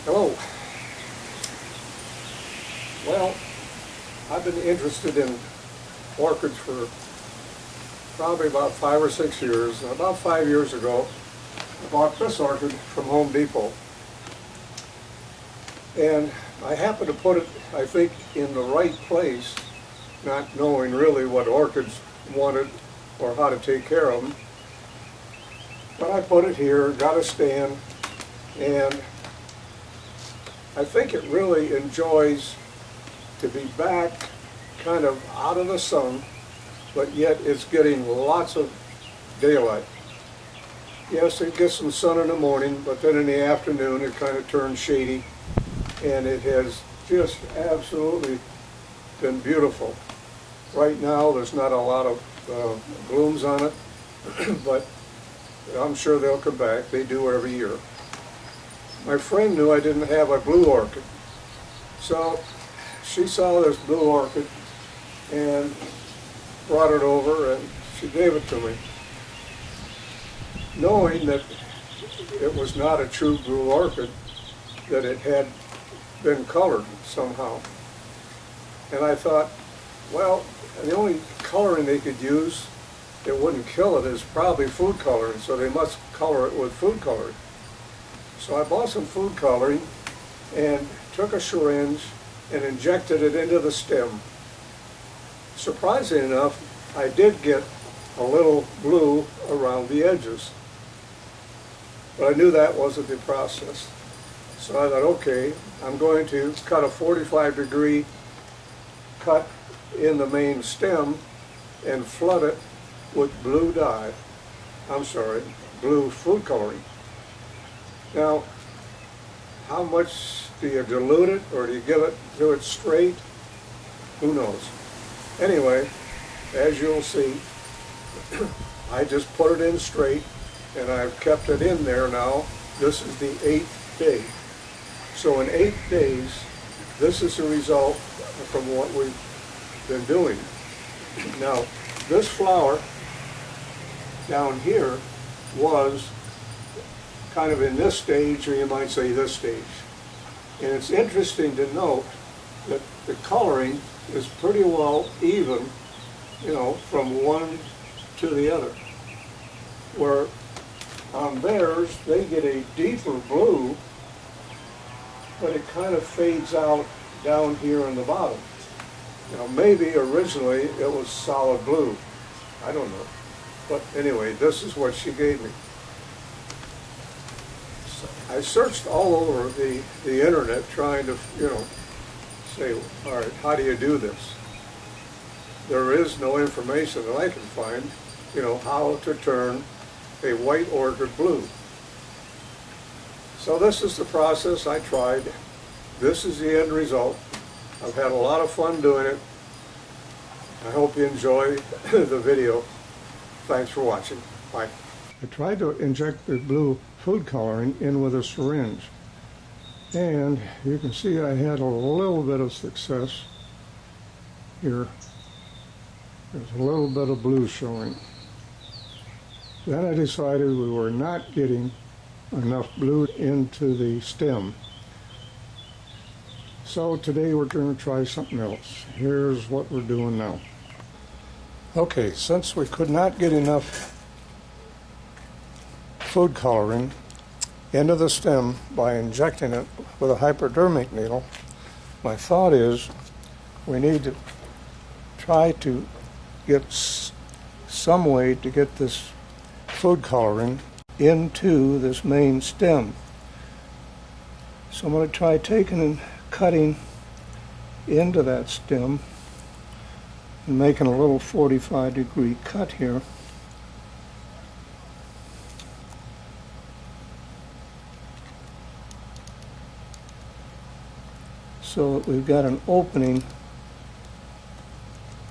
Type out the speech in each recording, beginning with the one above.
Hello. Well, I've been interested in orchids for probably about 5 or 6 years. About 5 years ago, I bought this orchid from Home Depot. And I happened to put it, I think, in the right place, not knowing really what orchids wanted or how to take care of them. But I put it here, got a stand, and I think it really enjoys to be back kind of out of the sun, but yet it's getting lots of daylight. Yes, it gets some sun in the morning, but then in the afternoon it kind of turns shady, and it has just absolutely been beautiful. Right now there's not a lot of blooms on it, but I'm sure they'll come back. They do every year. My friend knew I didn't have a blue orchid, so she saw this blue orchid and brought it over and she gave it to me, knowing that it was not a true blue orchid, that it had been colored somehow. And I thought, well, the only coloring they could use that wouldn't kill it is probably food coloring, so they must color it with food coloring. So I bought some food coloring and took a syringe and injected it into the stem. Surprisingly enough, I did get a little blue around the edges. But I knew that wasn't the process. So I thought, okay, I'm going to cut a 45-degree cut in the main stem and flood it with blue dye. Blue food coloring. Now, how much do you dilute it, or do you do it straight? Who knows? Anyway, as you'll see, I just put it in straight, and I've kept it in there now. This is the 8th day. So in 8 days, this is the result from what we've been doing. Now, this flower down here was kind of in this stage, or you might say this stage. And it's interesting to note that the coloring is pretty well even, you know, from one to the other. Where on theirs, they get a deeper blue, but it kind of fades out down here in the bottom. Now maybe originally it was solid blue. I don't know. But anyway, this is what she gave me. I searched all over the internet trying to, say, all right, how do you do this? There is no information that I can find, how to turn a white orchid blue. So this is the process I tried. This is the end result. I've had a lot of fun doing it. I hope you enjoy the video. Thanks for watching. Bye. I tried to inject the blue food coloring in with a syringe, and you can see I had a little bit of success here. There's a little bit of blue showing. Then I decided we were not getting enough blue into the stem. So today we're going to try something else. Here's what we're doing now. Okay, since we could not get enough food coloring into the stem by injecting it with a hypodermic needle, my thought is we need to try to get some way to get this food coloring into this main stem. So I'm going to try taking and cutting into that stem and making a little 45-degree cut here. So that we've got an opening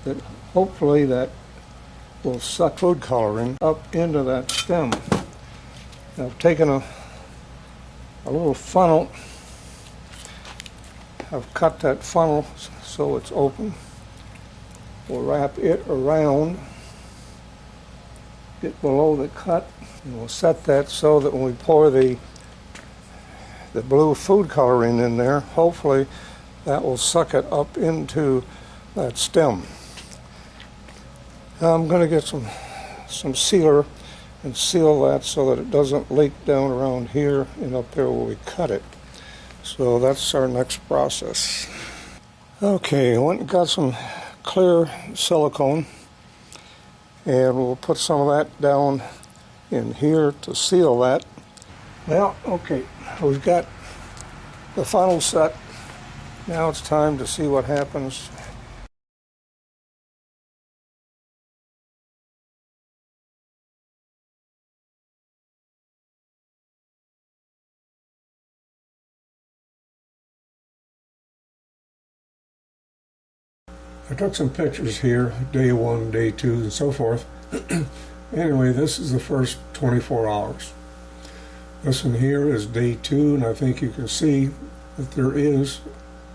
that hopefully that will suck food coloring up into that stem. Now, I've taken a little funnel. I've cut that funnel so it's open. We'll wrap it around, get below the cut, and we'll set that so that when we pour the the blue food coloring in there. Hopefully that will suck it up into that stem. Now I'm going to get some sealer and seal that so that it doesn't leak down around here and up there where we cut it. So that's our next process. Okay, I went and got some clear silicone, and we'll put some of that down in here to seal that. Well, okay, we've got the funnel set. Now it's time to see what happens. I took some pictures here, day 1, day 2, and so forth. Anyway, this is the first 24 hours. This one here is day 2, and I think you can see that there is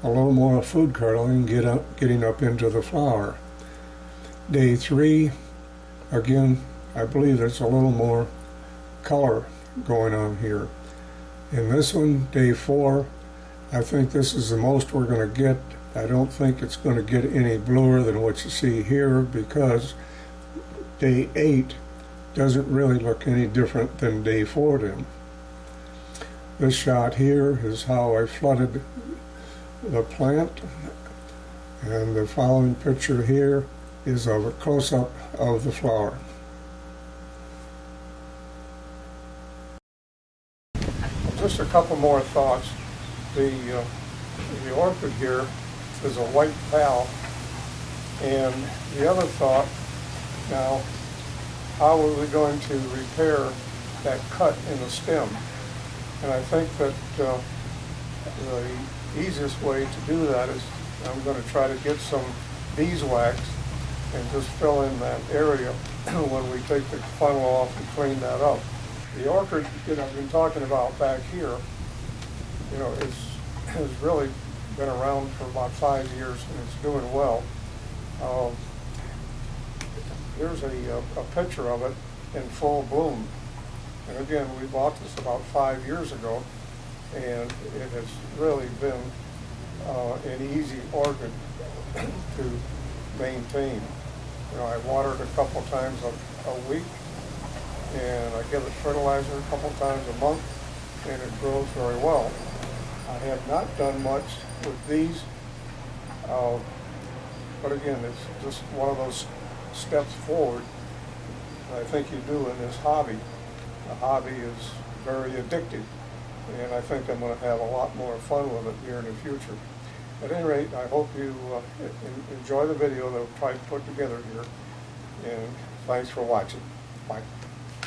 a little more food coloring getting up into the flower. Day 3, again, I believe there's a little more color going on here. In this one, day 4, I think this is the most we're going to get. I don't think it's going to get any bluer than what you see here, because day 8 doesn't really look any different than day 4 did. This shot here is how I flooded the plant, and the following picture here is of a close-up of the flower. Just a couple more thoughts. The orchid here is a white pal, and the other thought, now, how are we going to repair that cut in the stem? And I think that the easiest way to do that is I'm going to try to get some beeswax and just fill in that area when we take the funnel off and clean that up. The orchid that I've been talking about back here, you know, has really been around for about 5 years, and it's doing well. Here's a picture of it in full bloom. And again, we bought this about 5 years ago, and it has really been an easy orchid to maintain. You know, I water it a couple times a week, and I give it fertilizer a couple times a month, and it grows very well. I have not done much with these, but again, it's just one of those steps forward I think you do in this hobby. The hobby is very addictive, and I think I'm going to have a lot more fun with it here in the future. At any rate, I hope you enjoy the video that I've tried to put together here, and thanks for watching. Bye.